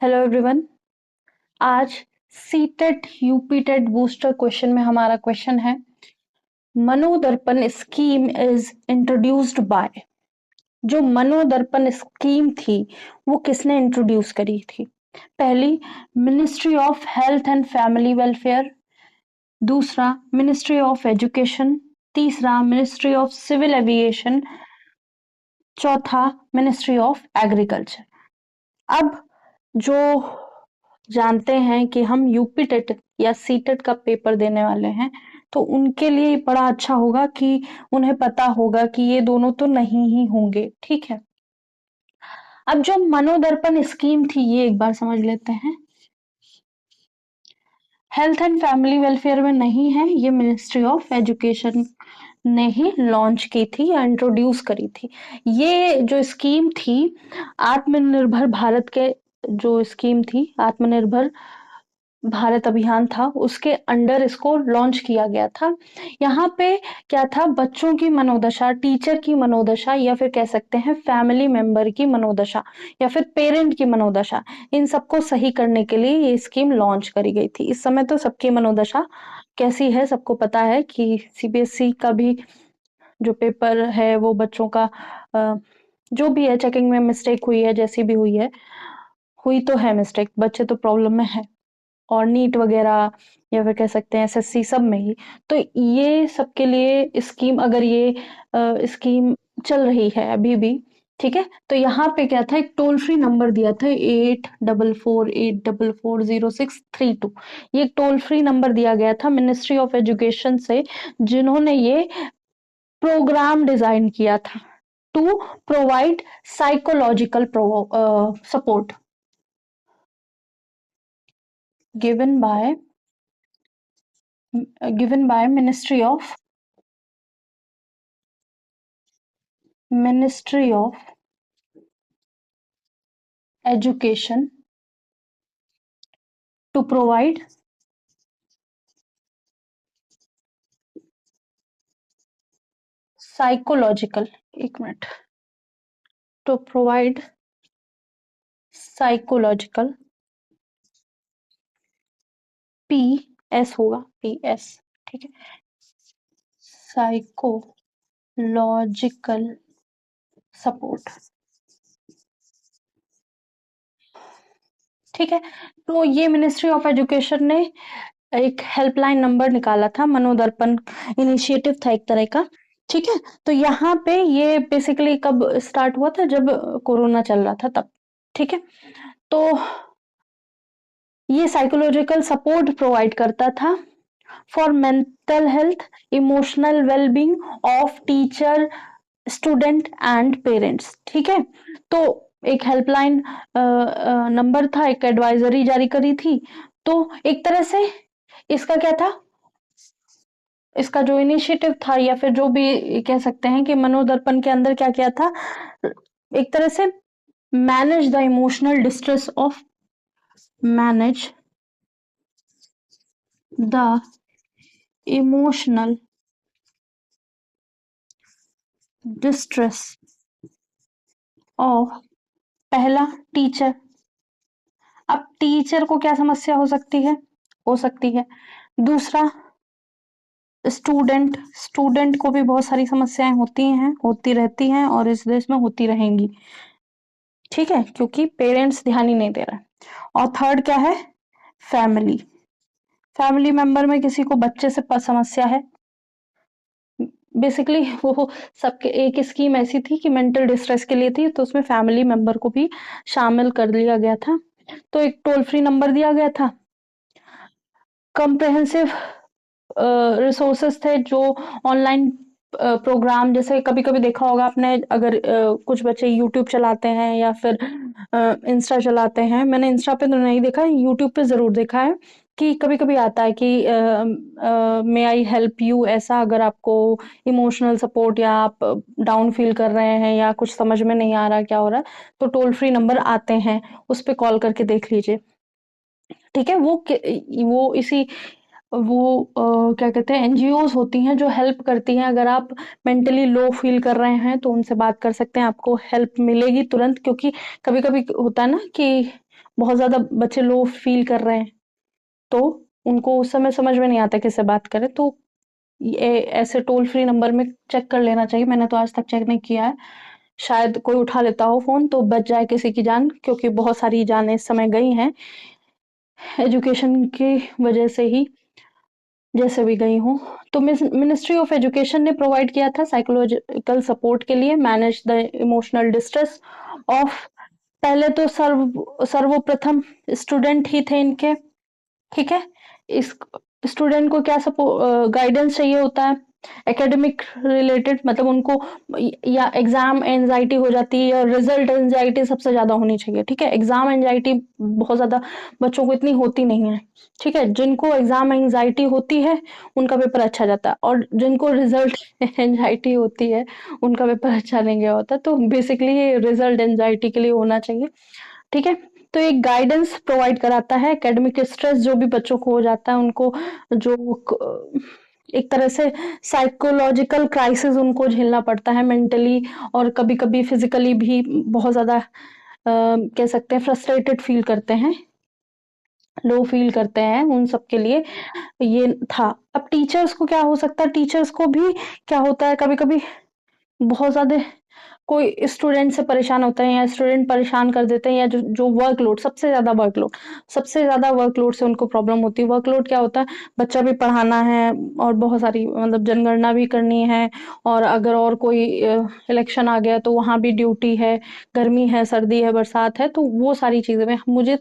Hello everyone. आज CTET UPTET booster question में हमारा क्वेश्चन है, Manodarpan scheme is introduced by. जो मनोदर्पण स्कीम थी वो किसने इंट्रोड्यूस करी थी? पहली, ministry of health and family welfare. दूसरा, मिनिस्ट्री ऑफ एजुकेशन। तीसरा, मिनिस्ट्री ऑफ सिविल एविएशन। चौथा, मिनिस्ट्री ऑफ एग्रीकल्चर। अब जो जानते हैं कि हम यूपी टेट या सीटेट का पेपर देने वाले हैं, तो उनके लिए बड़ा अच्छा होगा कि उन्हें पता होगा कि ये दोनों तो नहीं ही होंगे। ठीक है, अब जो मनोदर्पण स्कीम थी ये एक बार समझ लेते हैं। हेल्थ एंड फैमिली वेलफेयर में नहीं है, ये मिनिस्ट्री ऑफ एजुकेशन ने ही लॉन्च की थी या इंट्रोड्यूस करी थी। ये जो स्कीम थी आत्मनिर्भर भारत के, जो स्कीम थी आत्मनिर्भर भारत अभियान था, उसके अंडर इसको लॉन्च किया गया था। यहाँ पे क्या था, बच्चों की मनोदशा, टीचर की मनोदशा, या फिर कह सकते हैं फैमिली मेंबर की मनोदशा, या फिर पेरेंट की मनोदशा, इन सबको सही करने के लिए ये स्कीम लॉन्च करी गई थी। इस समय तो सबकी मनोदशा कैसी है सबको पता है कि सीबीएसई का भी जो पेपर है वो बच्चों का जो भी है, चेकिंग में मिस्टेक हुई है, जैसी भी हुई है, हुई तो है मिस्टेक, बच्चे तो प्रॉब्लम में है। और नीट वगैरह या फिर कह सकते हैं एसएससी, सब में ही। तो ये सबके लिए स्कीम, अगर ये स्कीम चल रही है अभी भी, ठीक है, तो यहाँ पे क्या था, एक टोल फ्री नंबर दिया था 8448440632। ये एक टोल फ्री नंबर दिया गया था मिनिस्ट्री ऑफ एजुकेशन से, जिन्होंने ये प्रोग्राम डिजाइन किया था to provide psychological support given by Ministry of Education to provide psychological, एक मिनट, to provide psychological, P S होगा, पी एस, ठीक है, साइकोलॉजिकल सपोर्ट। ठीक है, तो ये मिनिस्ट्री ऑफ एजुकेशन ने एक हेल्पलाइन नंबर निकाला था, मनोदर्पण इनिशिएटिव था एक तरह का। ठीक है, तो यहाँ पे ये बेसिकली कब स्टार्ट हुआ था, जब कोरोना चल रहा था तब। ठीक है, तो ये साइकोलॉजिकल सपोर्ट प्रोवाइड करता था for mental health, emotional wellbeing of teacher, student and parents. ठीक है, तो एक हेल्पलाइन नंबर था, एक एडवाइजरी जारी करी थी। तो एक तरह से इसका क्या था, इसका जो इनिशिएटिव था, या फिर जो भी कह सकते हैं कि मनोदर्पण के अंदर क्या किया था, एक तरह से manage the emotional distress of, manage the emotional distress of, पहला टीचर। अब टीचर को क्या समस्या हो सकती है, दूसरा स्टूडेंट, स्टूडेंट को भी बहुत सारी समस्याएं होती हैं, होती रहती हैं, और इस देश में होती रहेंगी। ठीक है, क्योंकि पेरेंट्स ध्यान ही नहीं दे रहे। और थर्ड क्या है, फैमिली, फैमिली मेंबर में किसी को बच्चे से समस्या है। बेसिकली वो सबके, एक स्कीम ऐसी थी कि मेंटल डिस्ट्रेस के लिए थी, तो उसमें फैमिली मेंबर को भी शामिल कर लिया गया था। तो एक टोल फ्री नंबर दिया गया था, कंप्रेहेंसिव रिसोर्सेस थे, जो ऑनलाइन प्रोग्राम, जैसे कभी कभी देखा होगा आपने, अगर कुछ बच्चे यूट्यूब चलाते हैं या फिर इंस्टा चलाते हैं, मैंने इंस्टा पे तो नहीं देखा, यूट्यूब पे जरूर देखा है कि कभी कभी आता है कि मे आई हेल्प यू, ऐसा, अगर आपको इमोशनल सपोर्ट, या आप डाउन फील कर रहे हैं, या कुछ समझ में नहीं आ रहा क्या हो रहा है, तो टोल फ्री नंबर आते हैं, उस पर कॉल करके देख लीजिए। ठीक है, वो इसी वो क्या कहते हैं, एनजीओज होती हैं जो हेल्प करती हैं। अगर आप मेंटली लो फील कर रहे हैं तो उनसे बात कर सकते हैं, आपको हेल्प मिलेगी तुरंत, क्योंकि कभी कभी होता है ना कि बहुत ज़्यादा बच्चे लो फ़ील कर रहे हैं, तो उनको उस समय समझ में नहीं आता किससे बात करें, तो ये ऐसे टोल फ्री नंबर में चेक कर लेना चाहिए। मैंने तो आज तक चेक नहीं किया है, शायद कोई उठा लेता हो फ़ोन तो बच जाए किसी की जान, क्योंकि बहुत सारी जानें इस समय गई हैं, एजुकेशन की वजह से ही जैसे भी गई हूँ। तो मिनिस्ट्री ऑफ एजुकेशन ने प्रोवाइड किया था साइकोलॉजिकल सपोर्ट के लिए, manage the emotional distress of, पहले तो सर्वप्रथम स्टूडेंट ही थे इनके, ठीक है? इस स्टूडेंट को क्या गाइडेंस चाहिए होता है, एकेडमिक रिलेटेड, मतलब उनको या एग्जाम एंजाइटी हो जाती है या रिजल्ट एंजाइटी सबसे ज्यादा होनी चाहिए, ठीक है? एग्जाम एंजाइटी बहुत ज्यादा बच्चों को इतनी होती नहीं है, ठीक है? जिनको एग्जाम एंजाइटी होती है उनका पेपर अच्छा जाता है, और जिनको रिजल्ट एंजाइटी होती है उनका पेपर अच्छा नहीं गया होता। तो बेसिकली ये रिजल्ट एंजाइटी के लिए होना चाहिए, ठीक है? तो एक गाइडेंस प्रोवाइड कराता है, एकेडमिक स्ट्रेस जो भी बच्चों को हो जाता है उनको, जो एक तरह से साइकोलॉजिकल क्राइसिस उनको झेलना पड़ता है मेंटली, और कभी-कभी फिजिकली भी बहुत ज़्यादा कह सकते हैं फ्रस्ट्रेटेड फील करते हैं, लो फील करते हैं, उन सब के लिए ये था। अब टीचर्स को क्या हो सकता है, टीचर्स को भी क्या होता है कभी-कभी बहुत ज़्यादा कोई स्टूडेंट से परेशान होते हैं या स्टूडेंट परेशान कर देते हैं, या जो जो वर्कलोड, सबसे ज़्यादा वर्कलोड से उनको प्रॉब्लम होती है। वर्कलोड क्या होता है, बच्चा भी पढ़ाना है और बहुत सारी मतलब जनगणना भी करनी है, और अगर और कोई इलेक्शन आ गया तो वहाँ भी ड्यूटी है, गर्मी है, सर्दी है, बरसात है, तो वो सारी चीज़ें में मुझे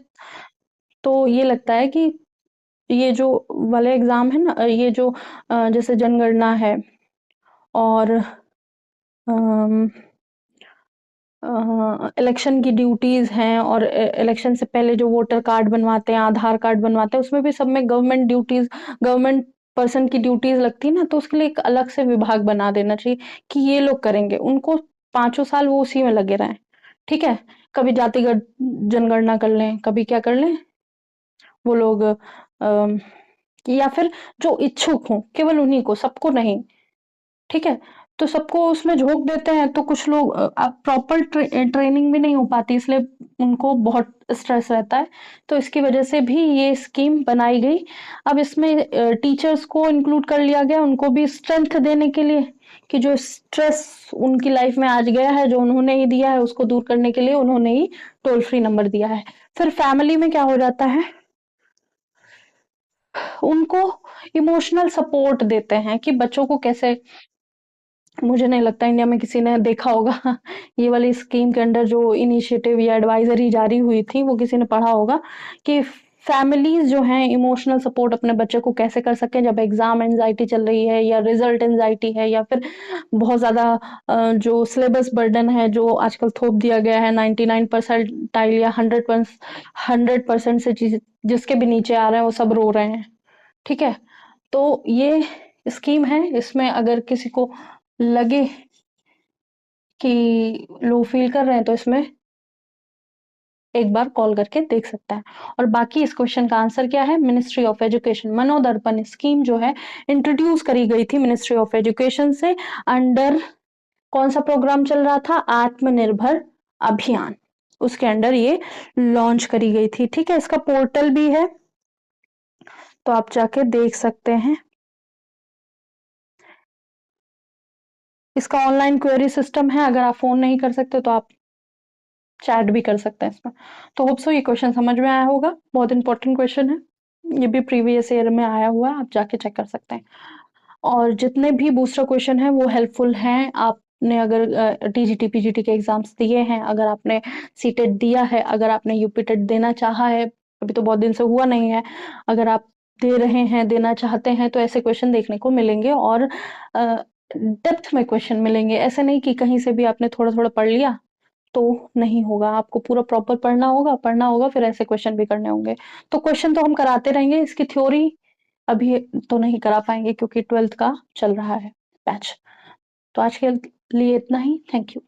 तो ये लगता है कि ये जो वाले एग्ज़ाम है ना, ये जो जैसे जनगणना है और अम इलेक्शन की ड्यूटीज हैं, और इलेक्शन से पहले जो वोटर कार्ड बनवाते हैं, आधार कार्ड बनवाते हैं, उसमें भी सब में गवर्नमेंट पर्सन की ड्यूटीज लगती है ना, तो उसके लिए एक अलग से विभाग बना देना चाहिए कि ये लोग करेंगे, उनको 5 साल वो उसी में लगे रहें, ठीक है? कभी जातिगत जनगणना कर लें, कभी क्या कर लें वो लोग, या फिर जो इच्छुक हों केवल उन्हीं को, सबको नहीं, ठीक है? तो सबको उसमें झोंक देते हैं, तो कुछ लोग प्रॉपर ट्रेनिंग भी नहीं हो पाती, इसलिए उनको बहुत स्ट्रेस रहता है। तो इसकी वजह से भी ये स्कीम बनाई गई। अब इसमें टीचर्स को इंक्लूड कर लिया गया, उनको भी स्ट्रेंथ देने के लिए, कि जो स्ट्रेस उनकी लाइफ में आज गया है, जो उन्होंने ही दिया है, उसको दूर करने के लिए उन्होंने ही टोल फ्री नंबर दिया है। फिर फैमिली में क्या हो जाता है, उनको इमोशनल सपोर्ट देते हैं कि बच्चों को कैसे, मुझे नहीं लगता इंडिया में किसी ने देखा होगा ये वाली स्कीम के अंडर जो इनिशिएटिव या एडवाइजरी जारी हुई थी, वो किसी ने पढ़ा होगा कि फैमिलीज जो हैं इमोशनल सपोर्ट अपने बच्चे को कैसे कर सकें जब एग्जाम एंजाइटी चल रही है, या रिजल्ट एंजाइटी है, या फिर बहुत ज्यादा जो सिलेबस बर्डन है जो आजकल थोप दिया गया है 99% या 100% से जिसके भी नीचे आ रहे हैं वो सब रो रहे हैं, ठीक है? तो ये स्कीम है, इसमें अगर किसी को लगे कि लो फील कर रहे हैं तो इसमें एक बार कॉल करके देख सकता है। और बाकी इस क्वेश्चन का आंसर क्या है, ministry of education Manodarpan scheme जो है इंट्रोड्यूस करी गई थी मिनिस्ट्री ऑफ एजुकेशन से, अंडर कौन सा प्रोग्राम चल रहा था, आत्मनिर्भर अभियान, उसके अंडर ये लॉन्च करी गई थी, ठीक है? इसका पोर्टल भी है तो आप जाके देख सकते हैं। इसका ऑनलाइन क्वेरी सिस्टम है, अगर आप फोन नहीं कर सकते तो आप चैट भी कर सकते हैं इसमें। तो होप सो ये क्वेश्चन समझ में आया होगा, बहुत इंपॉर्टेंट क्वेश्चन है, ये भी प्रीवियस ईयर में आया हुआ है, आप जाके चेक कर सकते हैं। और जितने भी बूस्टर क्वेश्चन हैं वो हेल्पफुल हैं, आपने अगर टीजीटी पीजीटी के एग्जाम्स दिए हैं, अगर आपने सीटेट दिया है, अगर आपने यूपीटेट देना चाहा है, अभी तो बहुत दिन से हुआ नहीं है, अगर आप दे रहे हैं, देना चाहते हैं, तो ऐसे क्वेश्चन देखने को मिलेंगे, और डेप्थ में क्वेश्चन मिलेंगे। ऐसे नहीं कि कहीं से भी आपने थोड़ा थोड़ा पढ़ लिया तो नहीं होगा, आपको पूरा प्रॉपर पढ़ना होगा, फिर ऐसे क्वेश्चन भी करने होंगे। तो क्वेश्चन तो हम कराते रहेंगे, इसकी थ्योरी अभी तो नहीं करा पाएंगे क्योंकि 12th का चल रहा है बैच। तो आज के लिए इतना ही, थैंक यू।